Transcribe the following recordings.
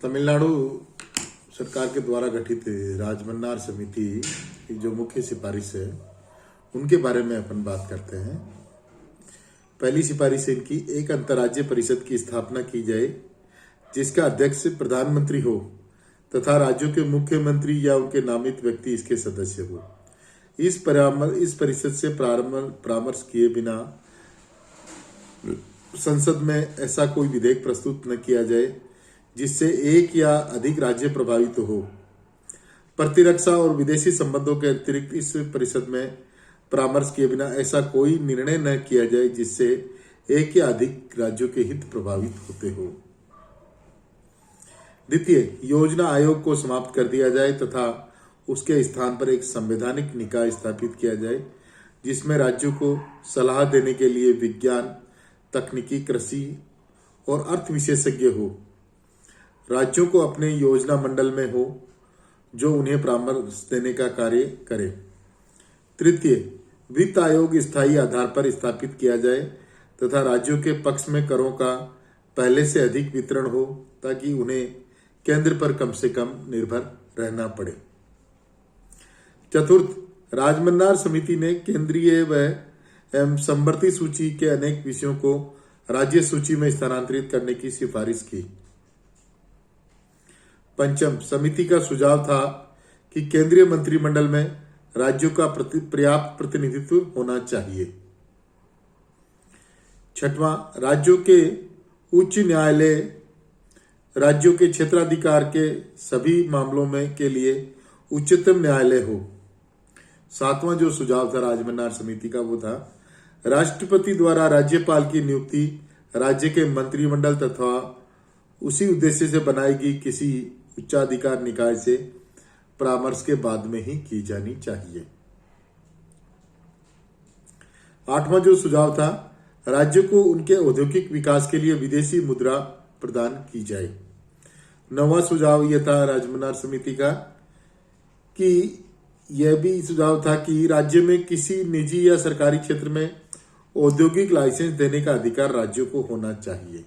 तमिलनाडु सरकार के द्वारा गठित राजमन्नार समिति की जो मुख्य सिफारिश है उनके बारे में अपन बात करते हैं। पहली सिफारिश इनकी एक अंतर्राज्यीय परिषद की स्थापना की जाए जिसका अध्यक्ष प्रधानमंत्री हो तथा राज्यों के मुख्यमंत्री या उनके नामित व्यक्ति इसके सदस्य हो। इस परिषद से परामर्श किए बिना संसद में ऐसा कोई विधेयक प्रस्तुत न किया जाए जिससे एक या अधिक राज्य प्रभावित हो। प्रतिरक्षा और विदेशी संबंधों के अतिरिक्त इस परिषद में परामर्श किए बिना ऐसा कोई निर्णय न किया जाए जिससे एक या अधिक राज्यों के हित प्रभावित होते हो। द्वितीय, योजना आयोग को समाप्त कर दिया जाए तथा उसके स्थान पर एक संवैधानिक निकाय स्थापित किया जाए जिसमें राज्यों को सलाह देने के लिए विज्ञान, तकनीकी, कृषि और अर्थ विशेषज्ञ हो। राज्यों को अपने योजना मंडल में हो जो उन्हें परामर्श देने का कार्य करे। तृतीय, वित्त आयोग स्थायी आधार पर स्थापित किया जाए तथा राज्यों के पक्ष में करों का पहले से अधिक वितरण हो ताकि उन्हें केंद्र पर कम से कम निर्भर रहना पड़े। चतुर्थ, राजमन्नार समिति ने केंद्रीय एवं समवर्ती सूची के अनेक विषयों को राज्य सूची में स्थानांतरित करने की सिफारिश की। पंचम, समिति का सुझाव था कि केंद्रीय मंत्रिमंडल में राज्यों का पर्याप्त प्रतिनिधित्व होना चाहिए। छठवां, राज्यों के उच्च न्यायालय राज्यों के क्षेत्राधिकार के सभी मामलों में के लिए उच्चतम न्यायालय हो। सातवां जो सुझाव था राजमन्नार समिति का वो था राष्ट्रपति द्वारा राज्यपाल की नियुक्ति राज्य के मंत्रिमंडल तथा उसी उद्देश्य से बनाई गई किसी उच्चाधिकार निकाय से परामर्श के बाद में ही की जानी चाहिए। आठवां जो सुझाव था राज्यों को उनके औद्योगिक विकास के लिए विदेशी मुद्रा प्रदान की जाए। नौवां सुझाव यह था राजमन्नार समिति का कि यह भी सुझाव था कि राज्य में किसी निजी या सरकारी क्षेत्र में औद्योगिक लाइसेंस देने का अधिकार राज्यों को होना चाहिए।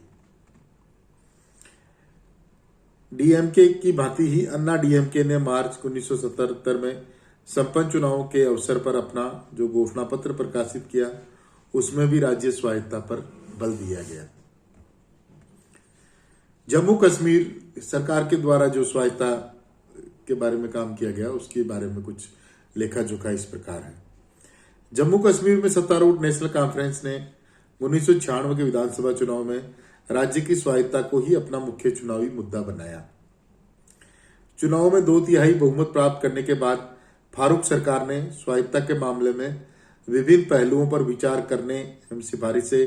डीएमके की भांति ही अन्ना डीएमके ने मार्च 1977 में संपन्न चुनावों के अवसर पर अपना जो घोषणा पत्र प्रकाशित किया उसमें भी राज्य स्वायत्ता पर बल दिया गया। जम्मू कश्मीर सरकार के द्वारा जो स्वायत्ता के बारे में काम किया गया उसके बारे में कुछ लेखा जोखा इस प्रकार है। जम्मू कश्मीर में सत्तारूढ़ नेशनल कॉन्फ्रेंस ने 1996 के विधानसभा चुनाव में राज्य की स्वायत्ता को ही अपना मुख्य चुनावी मुद्दा बनाया। चुनाव में 2/3 बहुमत प्राप्त करने के बाद फारूक सरकार ने स्वायत्ता के मामले में विभिन्न पहलुओं पर विचार करने एवं सिफारिशें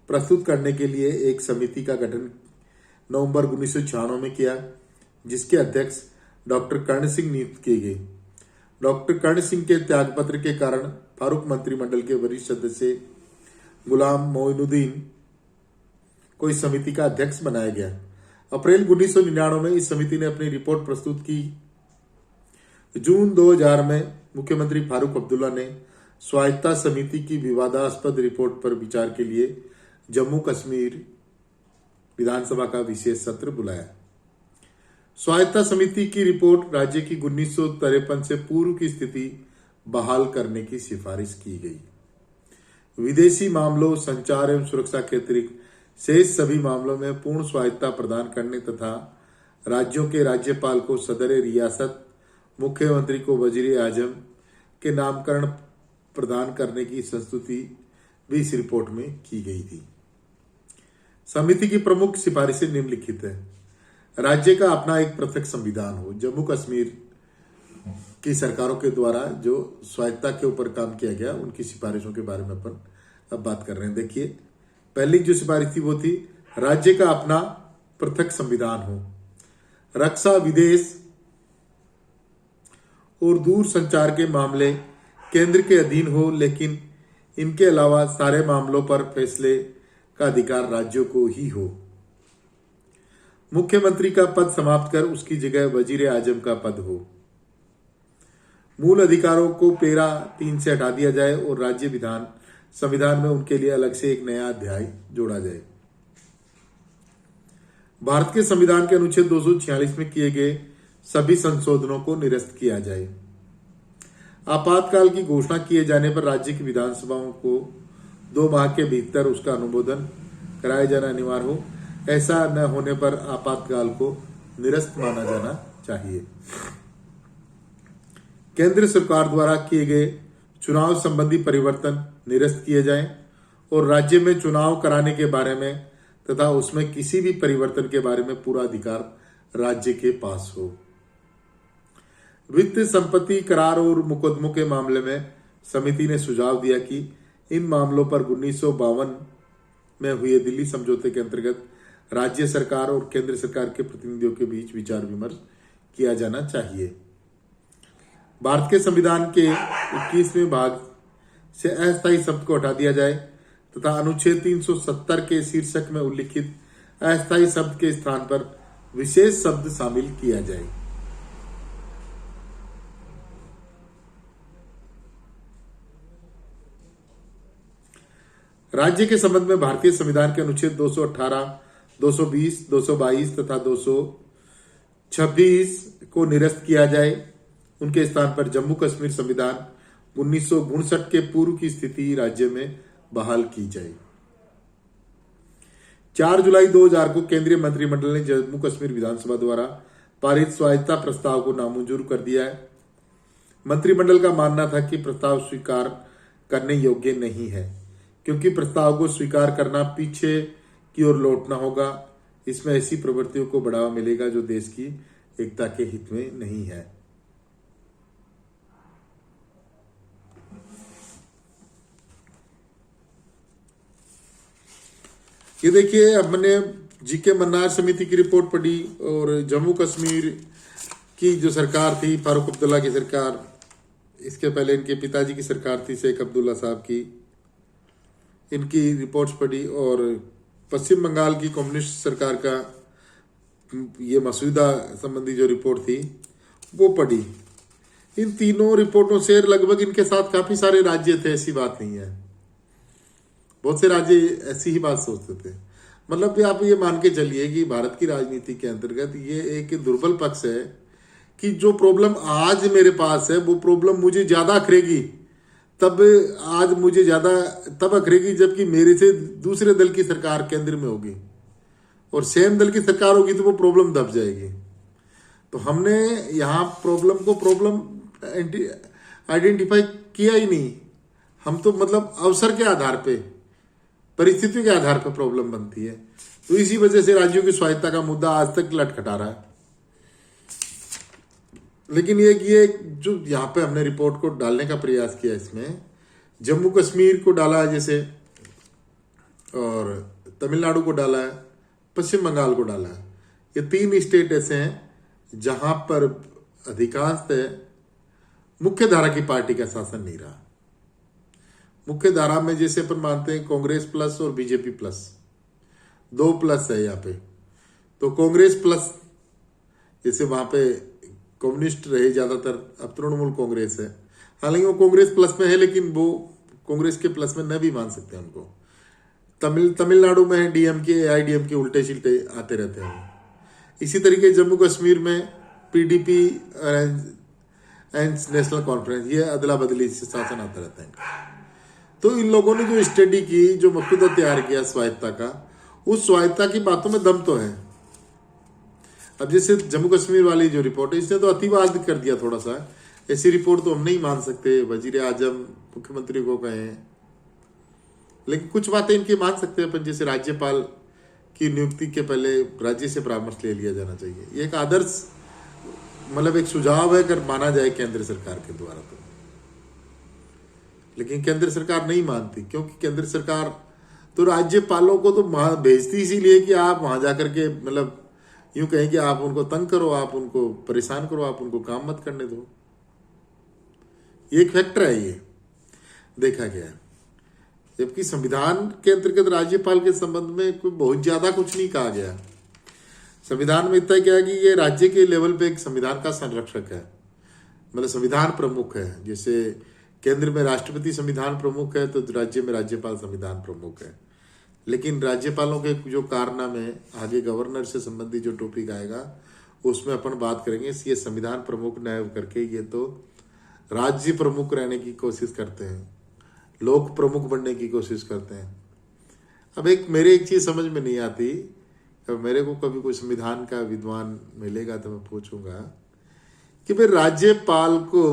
प्रस्तुत करने के लिए एक समिति का गठन नवंबर 1996 में किया जिसके अध्यक्ष डॉक्टर कर्ण सिंह नियुक्त किए गए। डॉक्टर कर्ण सिंह के त्यागपत्र के कारण फारूक मंत्रिमंडल के वरिष्ठ सदस्य गुलाम मोइनुद्दीन को इस समिति का अध्यक्ष बनाया गया। अप्रैल 1999 में इस समिति ने अपनी रिपोर्ट प्रस्तुत की। जून 2000 में मुख्यमंत्री फारूक अब्दुल्ला ने स्वायत्ता समिति की विवादास्पद रिपोर्ट पर विचार के लिए जम्मू कश्मीर विधानसभा का विशेष सत्र बुलाया। स्वायत्ता समिति की रिपोर्ट राज्य की 1953 से पूर्व की स्थिति बहाल करने की सिफारिश की गई। विदेशी मामलों, संचार एवं सुरक्षा के अतिरिक्त शेष सभी मामलों में पूर्ण स्वायत्ता प्रदान करने तथा राज्यों के राज्यपाल को सदर रियासत, मुख्यमंत्री को वजीर आजम के नामकरण प्रदान करने की संस्तुति भी इस रिपोर्ट में की गई थी। समिति की प्रमुख सिफारिशें निम्नलिखित है। राज्य का अपना एक पृथक संविधान हो। जम्मू कश्मीर की सरकारों के द्वारा जो स्वायत्ता के ऊपर काम किया गया उनकी सिफारिशों के बारे में अपन अब बात कर रहे हैं। देखिए, पहली जो सिफारिश थी वो थी राज्य का अपना पृथक संविधान हो। रक्षा, विदेश और दूर संचार के मामले केंद्र के अधीन हो लेकिन इनके अलावा सारे मामलों पर फैसले का अधिकार राज्यों को ही हो। मुख्यमंत्री का पद समाप्त कर उसकी जगह वजीर आजम का पद हो। मूल अधिकारों को पैरा 3 से हटा दिया जाए और राज्य संविधान में उनके लिए अलग से एक नया अध्याय जोड़ा जाए। भारत के संविधान के अनुच्छेद 246 में किए गए सभी संशोधनों को निरस्त किया जाए। आपातकाल की घोषणा किए जाने पर राज्य की विधानसभाओं को 2 माह के भीतर उसका अनुमोदन कराया जाना अनिवार्य हो। ऐसा न होने पर आपातकाल को निरस्त माना जाना चाहिए। केंद्र सरकार द्वारा किए गए चुनाव संबंधी परिवर्तन निरस्त किए जाएं और राज्य में चुनाव कराने के बारे में तथा उसमें किसी भी परिवर्तन के बारे में पूरा अधिकार राज्य के पास हो। वित्त संपत्ति करार और मुकदमों के मामले में समिति ने सुझाव दिया कि इन मामलों पर 1952 में हुए दिल्ली समझौते के अंतर्गत राज्य सरकार और केंद्र सरकार के प्रतिनिधियों के बीच विचार विमर्श किया जाना चाहिए। भारत के संविधान के 21वें भाग से अस्थायी शब्द को हटा दिया जाए तथा अनुच्छेद 370 के शीर्षक में उल्लिखित अस्थायी शब्द के स्थान पर विशेष शब्द शामिल किया जाए। राज्य के संबंध में भारतीय संविधान के अनुच्छेद 218, 220, 222 तथा 226 को निरस्त किया जाए। उनके स्थान पर जम्मू कश्मीर संविधान 1959 के पूर्व की स्थिति राज्य में बहाल की जाए। 4 जुलाई 2000 को केंद्रीय मंत्रिमंडल ने जम्मू कश्मीर विधानसभा द्वारा पारित स्वायत्तता प्रस्ताव को नामंजूर कर दिया है। मंत्रिमंडल का मानना था कि प्रस्ताव स्वीकार करने योग्य नहीं है, क्योंकि प्रस्ताव को स्वीकार करना पीछे की ओर लौटना होगा। इसमें ऐसी प्रवृत्तियों को बढ़ावा मिलेगा जो देश की एकता के हित में नहीं है। ये देखिए, अब मैंने जीके मन्नार समिति की रिपोर्ट पढ़ी और जम्मू कश्मीर की जो सरकार थी, फारूक अब्दुल्ला की सरकार, इसके पहले इनके पिताजी की सरकार थी शेख अब्दुल्ला साहब की, इनकी रिपोर्ट्स पढ़ी और पश्चिम बंगाल की कम्युनिस्ट सरकार का ये मसूदा संबंधी जो रिपोर्ट थी वो पढ़ी। इन तीनों रिपोर्टों से लगभग इनके साथ काफी सारे राज्य थे, ऐसी बात नहीं है। बहुत से राज्य ऐसी ही बात सोचते थे। मतलब आप ये मान के चलिए कि भारत की राजनीति के अंतर्गत ये एक दुर्बल पक्ष है कि जो प्रॉब्लम आज मेरे पास है वो प्रॉब्लम मुझे ज्यादा अखरेगी तब अखरेगी जबकि मेरे से दूसरे दल की सरकार केंद्र में होगी और सेम दल की सरकार होगी तो वो प्रॉब्लम दब जाएगी। तो हमने यहाँ प्रॉब्लम आइडेंटिफाई किया ही नहीं। हम तो मतलब अवसर के आधार पे, परिस्थितियों के आधार पर प्रॉब्लम बनती है। तो इसी वजह से राज्यों की स्वायत्तता का मुद्दा आज तक लटखटा रहा है। लेकिन ये जो यहाँ पे हमने रिपोर्ट को डालने का प्रयास किया, इसमें जम्मू कश्मीर को डाला है जैसे, और तमिलनाडु को डाला है, पश्चिम बंगाल को डाला है। ये 3 स्टेट ऐसे हैं जहां पर अधिकांशतः मुख्य धारा की पार्टी का शासन नहीं रहा। मुख्य धारा में जैसे अपन मानते हैं कांग्रेस प्लस और बीजेपी प्लस, 2 प्लस है यहाँ पे। तो कांग्रेस प्लस, जैसे वहां पे कम्युनिस्ट रहे ज्यादातर, अब तृणमूल कांग्रेस है। हालांकि वो कांग्रेस प्लस में है लेकिन वो कांग्रेस के प्लस में न भी मान सकते हैं उनको। तमिलनाडु में डीएमके AIDMK उल्टे छिलटे आते रहते हैं। इसी तरीके जम्मू कश्मीर में PDP नेशनल कॉन्फ्रेंस, ये अदला बदली से शासन आता रहता है। तो इन लोगों ने जो स्टडी की, जो मसौदा तैयार किया स्वायत्तता का, उस स्वायत्तता की बातों में दम तो है। अब जैसे जम्मू कश्मीर वाली जो रिपोर्ट है, इसने तो अतिवाद कर दिया थोड़ा सा। ऐसी रिपोर्ट तो हम नहीं मान सकते, वजीर आजम मुख्यमंत्री को कहें, लेकिन कुछ बातें इनकी मान सकते हैं अपन। जैसे राज्यपाल की नियुक्ति के पहले राज्य से परामर्श ले लिया जाना चाहिए। ये एक आदर्श, मतलब एक सुझाव है अगर माना जाए केंद्र सरकार के द्वारा तो। लेकिन केंद्र सरकार नहीं मानती, क्योंकि केंद्र सरकार तो राज्यपालों को तो भेजती इसीलिए कि आप वहां जाकर के, मतलब यूं कहें कि आप उनको तंग करो, आप उनको परेशान करो, आप उनको काम मत करने दो। ये एक फैक्टर है, ये देखा गया है। जबकि संविधान के अंतर्गत राज्यपाल के संबंध में कोई बहुत ज्यादा कुछ नहीं कहा गया। संविधान में इतना क्या है कि ये राज्य के लेवल पे एक संविधान का संरक्षक है, मतलब संविधान प्रमुख है। जैसे केंद्र में राष्ट्रपति संविधान प्रमुख है तो राज्य में राज्यपाल संविधान प्रमुख है। लेकिन राज्यपालों के जो कारनामे, आगे गवर्नर से संबंधित जो टॉपिक आएगा उसमें अपन बात करेंगे। ये संविधान प्रमुख न करके ये तो राज्य प्रमुख रहने की कोशिश करते हैं, लोक प्रमुख बनने की कोशिश करते हैं। अब मेरे एक चीज समझ में नहीं आती, मेरे को कभी कोई संविधान का विद्वान मिलेगा तो मैं पूछूंगा कि भाई राज्यपाल को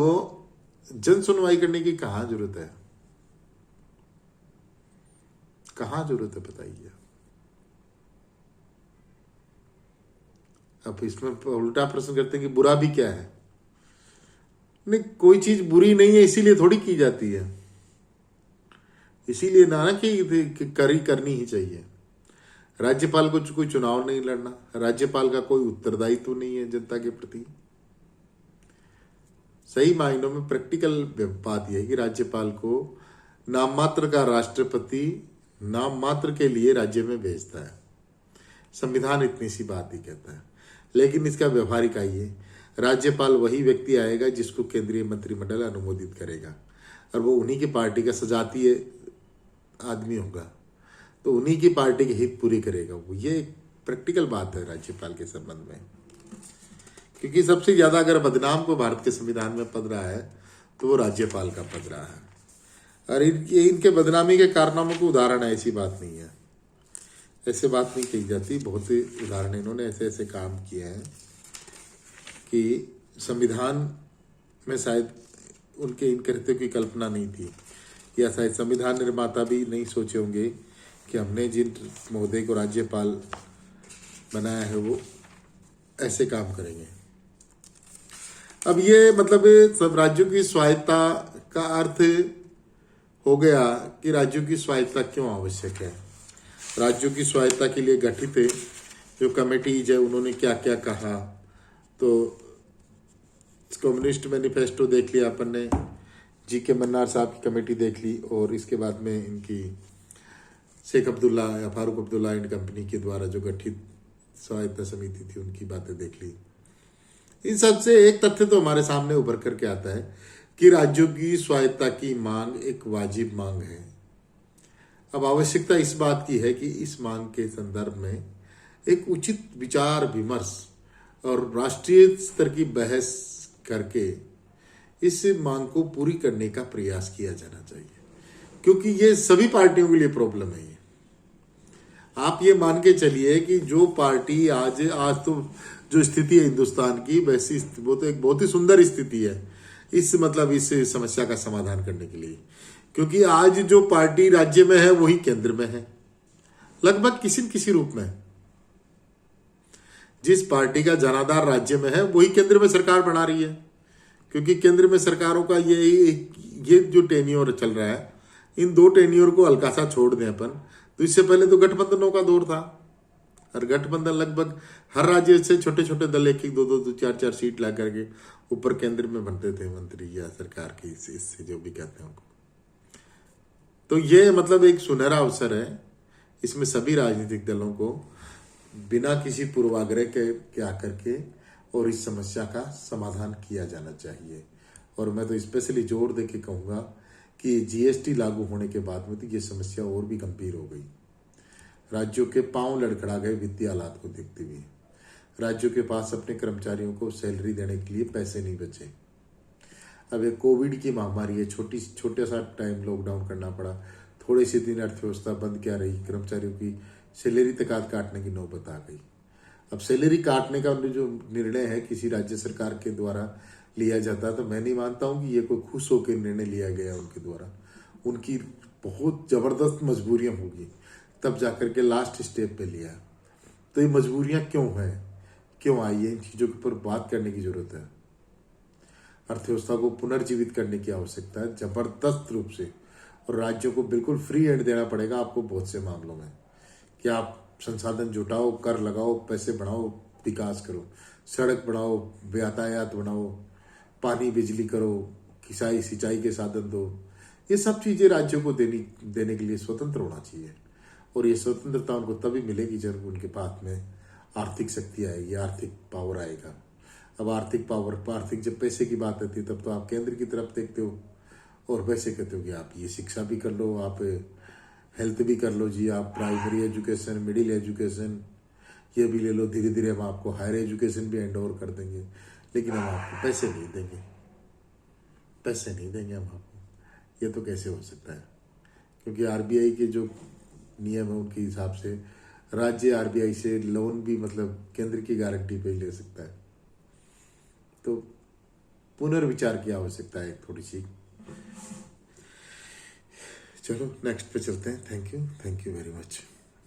जन सुनवाई करने की कहाँ जरूरत है, कहाँ जरूरत है बताइए। अब इसमें उल्टा प्रश्न करते हैं कि बुरा भी क्या है। नहीं, कोई चीज बुरी नहीं है इसीलिए थोड़ी की जाती है, इसीलिए ना कि करनी ही चाहिए। राज्यपाल को कोई चुनाव नहीं लड़ना, राज्यपाल का कोई उत्तरदायित्व नहीं है जनता के प्रति। सही मायनों में प्रैक्टिकल बात यह है कि राज्यपाल को नाम मात्र का राष्ट्रपति नाम मात्र के लिए राज्य में भेजता है। संविधान इतनी सी बात ही कहता है, लेकिन इसका व्यवहारिक आइए, राज्यपाल वही व्यक्ति आएगा जिसको केंद्रीय मंत्रिमंडल अनुमोदित करेगा, और वो उन्हीं की पार्टी का सजातीय आदमी होगा, तो उन्हीं की पार्टी के हित पूरी करेगा वो। ये एक प्रैक्टिकल बात है राज्यपाल के संबंध में, क्योंकि सबसे ज्यादा अगर बदनाम को भारत के संविधान में पद रहा है तो वो राज्यपाल का पद रहा है। और इनके बदनामी के कारनामों को उदाहरण है, ऐसी बात नहीं है, ऐसे बात नहीं कही जाती। बहुत ही उदाहरण इन्होंने ऐसे ऐसे काम किए हैं कि संविधान में शायद उनके इन कृत्यों की कल्पना नहीं थी, या शायद संविधान निर्माता भी नहीं सोचे होंगे कि हमने जिन महोदय को राज्यपाल बनाया है वो ऐसे काम करेंगे। अब ये मतलब सब राज्यों की स्वायत्ता का अर्थ हो गया कि राज्यों की स्वायत्ता क्यों आवश्यक है। राज्यों की स्वायत्ता के लिए गठित जो कमेटीज है उन्होंने क्या क्या कहा, तो कम्युनिस्ट मैनिफेस्टो देख लिया अपन ने, जी.के. मन्नार साहब की कमेटी देख ली, और इसके बाद में इनकी शेख अब्दुल्ला या फारूक अब्दुल्ला एंड कंपनी के द्वारा जो गठित स्वायत्ता समिति थी उनकी बातें देख ली। इन सब से एक तथ्य तो हमारे सामने उभर करके आता है कि राज्यों की स्वायत्ता की मांग एक वाजिब मांग है। अब आवश्यकता इस बात की है कि इस मांग के संदर्भ में एक उचित विचार विमर्श और राष्ट्रीय स्तर की बहस करके इस मांग को पूरी करने का प्रयास किया जाना चाहिए, क्योंकि ये सभी पार्टियों के लिए प्रॉब्लम है। आप ये मान के चलिए कि जो पार्टी आज तो जो स्थिति है हिंदुस्तान की, वैसी वो तो एक बहुत ही सुंदर स्थिति है इस समस्या का समाधान करने के लिए, क्योंकि आज जो पार्टी राज्य में है वही केंद्र में है, लगभग किसी न किसी रूप में। जिस पार्टी का जनाधार राज्य में है वही केंद्र में सरकार बना रही है, क्योंकि केंद्र में सरकारों का ये जो टेन्योर चल रहा है, इन दो टेन्योर को हल्का सा छोड़ दें अपन, तो इससे पहले तो गठबंधनों का दौर था, और गठबंधन लगभग हर राज्य से छोटे छोटे दल एक दो दो चार चार सीट ला करके ऊपर केंद्र में बनते थे मंत्री या सरकार की इससे जो भी कहते हैं उनको। तो ये एक सुनहरा अवसर है, इसमें सभी राजनीतिक दलों को बिना किसी पूर्वाग्रह के आकर के और इस समस्या का समाधान किया जाना चाहिए। और मैं तो स्पेशली जोर दे के कहूँगा कि जीएसटी लागू होने के बाद में तो ये समस्या और भी गंभीर हो गई। राज्यों के पांव लड़खड़ा गए वित्तीय हालात को देखते हुए। राज्यों के पास अपने कर्मचारियों को सैलरी देने के लिए पैसे नहीं बचे। अब एक कोविड की महामारी है, छोटे सा टाइम लॉकडाउन करना पड़ा, थोड़े से दिन अर्थव्यवस्था बंद क्या रही, कर्मचारियों की सैलरी तक काटने की नौबत आ गई। अब सैलरी काटने का जो निर्णय है किसी राज्य सरकार के द्वारा लिया जाता, तो मैं नहीं मानता हूं कि ये कोई खुश होकर निर्णय लिया गया उनके द्वारा। उनकी बहुत जबरदस्त मजबूरियां होगी तब जाकर के लास्ट स्टेप पे लिया। तो ये मजबूरियां क्यों है, क्यों आई है, इन चीजों के ऊपर बात करने की जरूरत है। अर्थव्यवस्था को पुनर्जीवित करने की आवश्यकता है जबरदस्त रूप से, और राज्यों को बिल्कुल फ्री हैंड देना पड़ेगा आपको बहुत से मामलों में कि आप संसाधन जुटाओ, कर लगाओ, पैसे बढ़ाओ, विकास करो, सड़क बढ़ाओ, यातायात बढ़ाओ, पानी बिजली करो, सिंचाई के साधन दो। ये सब चीजें राज्यों को देने के लिए स्वतंत्र होना चाहिए, और ये स्वतंत्रता उनको तभी मिलेगी जब उनके पास में आर्थिक शक्ति आएगी, आर्थिक पावर आएगा। अब आर्थिक जब पैसे की बात आती है तब तो आप केंद्र की तरफ देखते हो और वैसे कहते हो कि आप ये शिक्षा भी कर लो, आप हेल्थ भी कर लो जी आप, प्राइमरी एजुकेशन, मिडिल एजुकेशन ये भी ले लो, धीरे धीरे हम आपको हायर एजुकेशन भी हैंड ओवर कर देंगे, लेकिन हम आपको पैसे नहीं देंगे, पैसे नहीं देंगे हम आपको। ये तो कैसे हो सकता है? क्योंकि आरबीआई के जो नियम है उनके हिसाब से राज्य आरबीआई से लोन भी मतलब केंद्र की गारंटी पे ही ले सकता है। तो पुनर्विचार की आवश्यकता है थोड़ी सी। चलो नेक्स्ट पे चलते हैं। Thank you very much.